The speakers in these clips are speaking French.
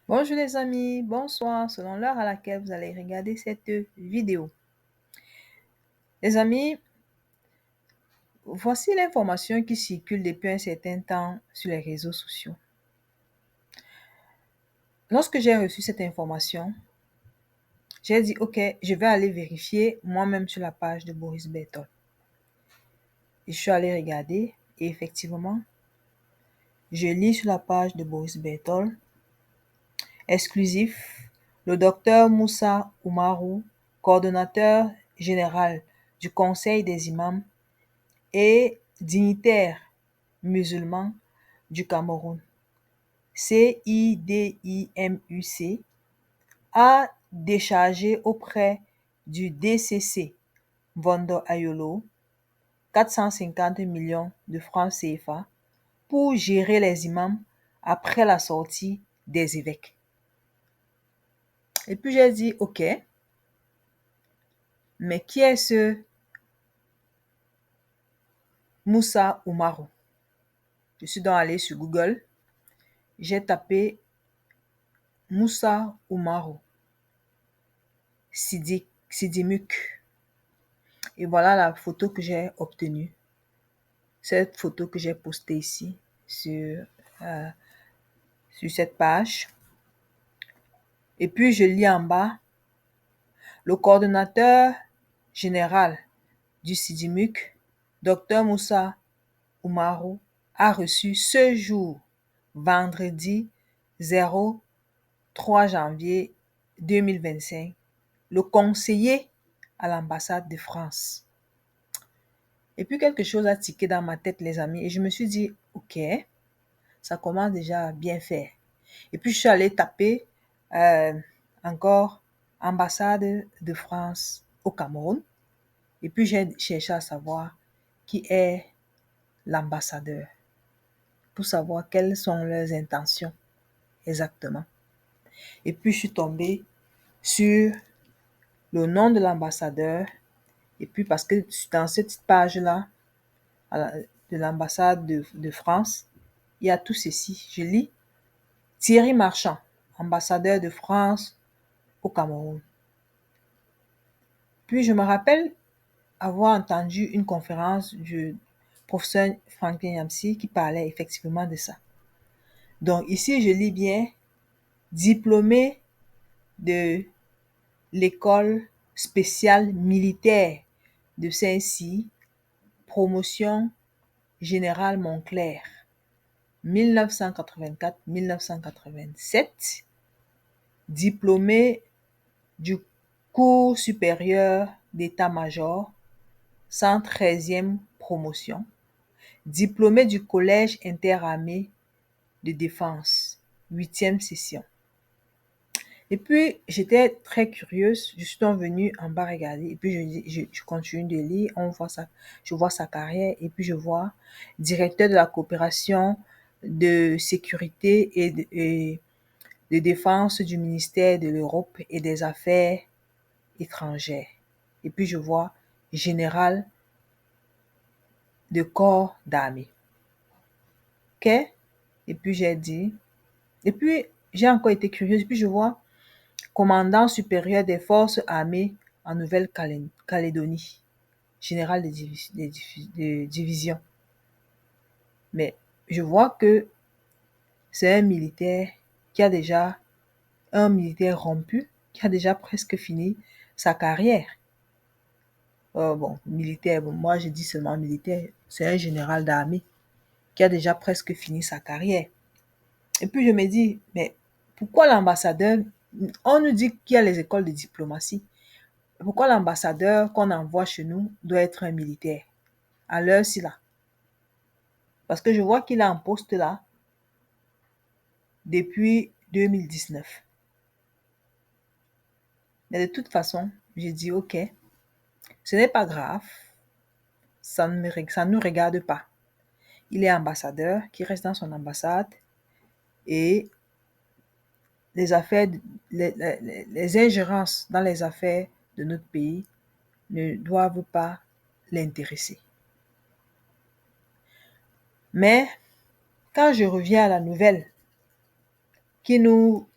Bonjour les amis, bonsoir, selon l'heure à laquelle vous allez regarder cette vidéo. Les amis, voici l'information qui circule depuis un certain temps sur les réseaux sociaux. Lorsque j'ai reçu cette information, j'ai dit ok, je vais aller vérifier moi-même sur la page de Boris Berthold. Et je suis allée regarder et effectivement, je lis sur la page de Boris Berthold, exclusif, le docteur Moussa Oumarou, coordonnateur général du Conseil des imams et dignitaire musulman du Cameroun, CIDIMUC, a déchargé auprès du DCC Vondo Ayolo 450 millions de francs CFA pour gérer les imams après la sortie des évêques. Et puis j'ai dit, ok, mais qui est ce Moussa Oumarou? Je suis donc allée sur Google, j'ai tapé Moussa Oumarou, Sidimuk. Et voilà la photo que j'ai obtenue. Cette photo que j'ai postée ici euh, sur cette page. Et puis je lis en bas, le coordonnateur général du Sidimuk, Dr Moussa Oumarou, a reçu ce jour, vendredi 03 janvier 2025, le conseiller à l'ambassade de France. Et puis quelque chose a tiqué dans ma tête, les amis, et je me suis dit, ok, ça commence déjà à bien faire. Et puis je suis allée taper encore ambassade de France au Cameroun. Et puis j'ai cherché à savoir qui est l'ambassadeur, pour savoir quelles sont leurs intentions exactement. Et puis je suis tombée sur le nom de l'ambassadeur. Et puis parce que dans cette page-là, de l'ambassade de France, il y a tout ceci. Je lis Thierry Marchand, ambassadeur de France au Cameroun. Puis je me rappelle avoir entendu une conférence du professeur Franklin Yamsi qui parlait effectivement de ça. Donc ici, je lis bien diplômé de l'école spéciale militaire de Saint-Cy, promotion générale Montclair, 1984-1987, diplômé du cours supérieur d'état-major, 113e promotion, diplômé du collège interarmées de défense, 8e session. Et puis, j'étais très curieuse, je suis donc venue en bas regarder, et puis je continue de lire, je vois sa carrière, et puis je vois directeur de la coopération de sécurité et de défense du ministère de l'Europe et des Affaires étrangères. Et puis je vois général de corps d'armée. Ok? Et puis j'ai encore été curieuse, et puis je vois commandant supérieur des forces armées en Nouvelle-Calédonie, général de division. Mais je vois que c'est un militaire rompu, qui a déjà presque fini sa carrière. Militaire, moi je dis seulement militaire, c'est un général d'armée qui a déjà presque fini sa carrière. Et puis je me dis, mais pourquoi l'ambassadeur, on nous dit qu'il y a les écoles de diplomatie, pourquoi l'ambassadeur qu'on envoie chez nous doit être un militaire à l'heure-ci là? Parce que je vois qu'il est en poste là depuis 2019. Mais de toute façon, j'ai dit ok, ce n'est pas grave, ça ne nous regarde pas. Il est ambassadeur, qui reste dans son ambassade et les affaires, les ingérences dans les affaires de notre pays ne doivent pas l'intéresser. Mais quand je reviens à la nouvelle qui nous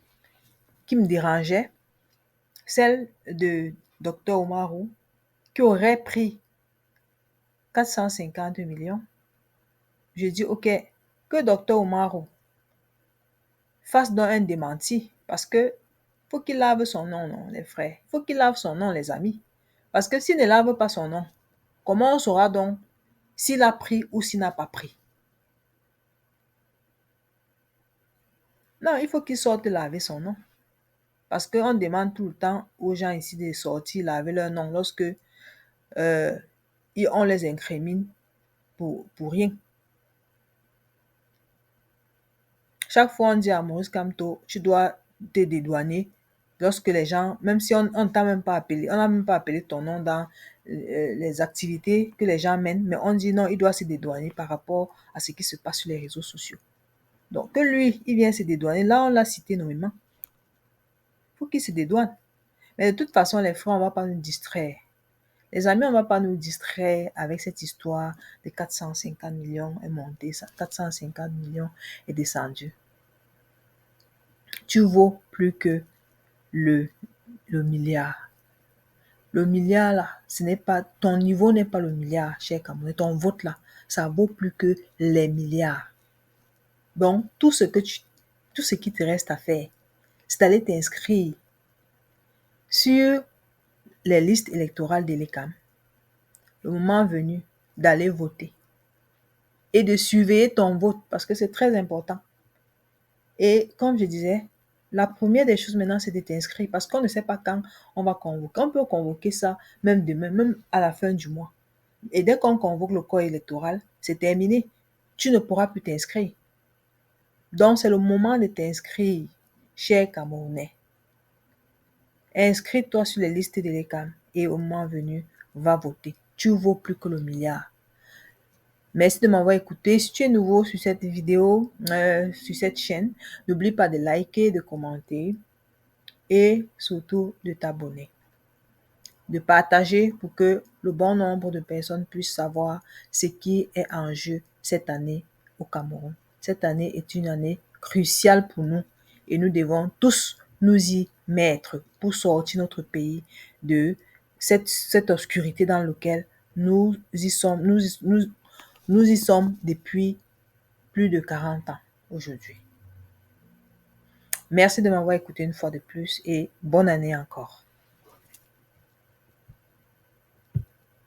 qui me dérangeait, celle de Dr Oumarou, qui aurait pris 450 millions. Je dis, OK, que Dr Oumarou fasse donc un démenti, parce que faut qu'il lave son nom, non, les frères. Faut qu'il lave son nom, les amis. Parce que s'il ne lave pas son nom, comment on saura donc s'il a pris ou s'il n'a pas pris? Non, il faut qu'il sorte laver son nom. Parce qu'on demande tout le temps aux gens ici de sortir laver leur nom lorsque on les incrimine pour rien. Chaque fois, on dit à Maurice Kamto, tu dois te dédouaner lorsque les gens, même si on ne t'a même pas appelé, on n'a même pas appelé ton nom dans les activités que les gens mènent, mais on dit non, il doit se dédouaner par rapport à ce qui se passe sur les réseaux sociaux. Donc, que lui, il vient se dédouaner. Là, on l'a cité nommément. Il faut qu'il se dédouane. Mais de toute façon, les frères, on ne va pas nous distraire. Les amis, on ne va pas nous distraire avec cette histoire de 450 millions est montée, 450 millions est descendu. Tu vaux plus que le milliard. Le milliard là, ce n'est pas, ton niveau n'est pas le milliard, cher Camerounais. Ton vote là, ça vaut plus que les milliards. Donc, tout ce qui te reste à faire, c'est d'aller t'inscrire sur les listes électorales de l'ECAM. Le moment venu d'aller voter et de surveiller ton vote parce que c'est très important. Et comme je disais, la première des choses maintenant, c'est de t'inscrire parce qu'on ne sait pas quand on va convoquer. On peut convoquer ça même demain, même à la fin du mois. Et dès qu'on convoque le corps électoral, c'est terminé. Tu ne pourras plus t'inscrire. Donc, c'est le moment de t'inscrire, cher Camerounais. Inscris-toi sur les listes de l'ECAM et au moment venu, va voter. Tu vaux plus que le milliard. Merci de m'avoir écouté. Si tu es nouveau sur cette vidéo, sur cette chaîne, n'oublie pas de liker, de commenter et surtout de t'abonner. De partager pour que le bon nombre de personnes puissent savoir ce qui est en jeu cette année au Cameroun. Cette année est une année cruciale pour nous et nous devons tous nous y mettre pour sortir notre pays de cette obscurité dans laquelle nous y sommes depuis plus de 40 ans aujourd'hui. Merci de m'avoir écouté une fois de plus et bonne année encore.